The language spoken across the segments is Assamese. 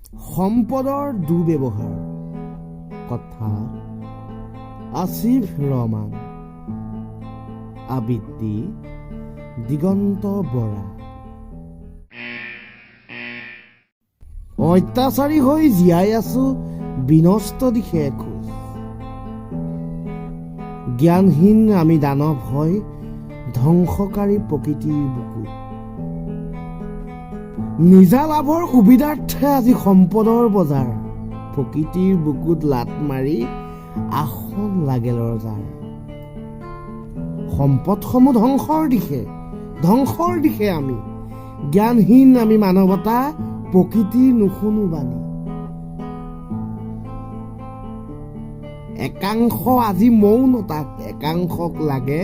সম্পদৰ দুৰ্ব্যৱহাৰ কথা আছিফ ৰহমান আবৃত্তি দিগন্ত বৰা। অত্যাচাৰী হৈ জীয়াই আছো বিনষ্ট দিশে খোজ, জ্ঞানহীন আমি দানৱ হৈ ধ্বংসকাৰী প্ৰকৃতিৰ বুকুত। নিজা লাভৰ সুবিধাৰ্থে আজি সম্পদৰ বজাৰ, প্ৰকৃতিৰ বুকুত লাট মাৰি আসন লাগে লৰজাৰ। সম্পদসমূহ ধ্বংসৰ দিশে আমি, জ্ঞানহীন আমি মানৱতা প্ৰকৃতিৰ নুশুনো বাণী। একাংশ আজি মৌনতাক, একাংশক লাগে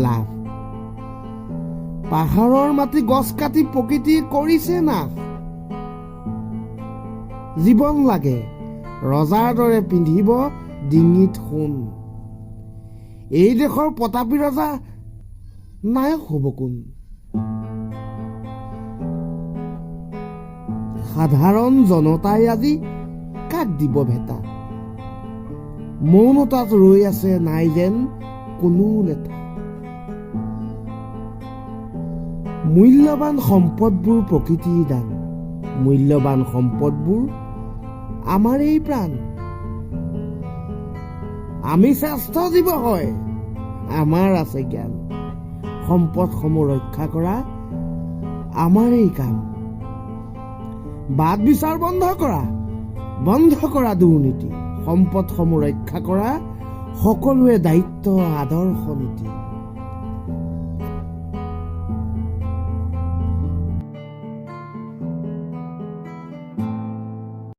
লাভ। পাহাৰৰ মাটি গছ কাটি প্ৰকৃতি কৰিছে নাশ। জীৱন লাগে ৰজাৰ দৰে পিন্ধিব ডিঙিত সোণ, এই দেশৰ প্ৰতাপী ৰজা নায়ক হ'ব কোন? সাধাৰণ জনতাই আজি কাক দিব ভেটা, মৌনতাত ৰৈ আছে নাই যেন কোনো লেঠা। মূল্যৱান সম্পদবোৰ প্ৰকৃতিৰ দান, মূল্যৱান সম্পদবোৰ আমাৰেই প্ৰাণ। আমি শ্ৰেষ্ঠ জীৱ হয়, আমাৰ আছে জ্ঞান, সম্পদসমূহ ৰক্ষা কৰা আমাৰেই কাম। বাদ বিচাৰ বন্ধ কৰা দুৰ্নীতি, সম্পদসমূহ ৰক্ষা কৰা সকলোৰে দায়িত্ব আদৰ্শ নীতি।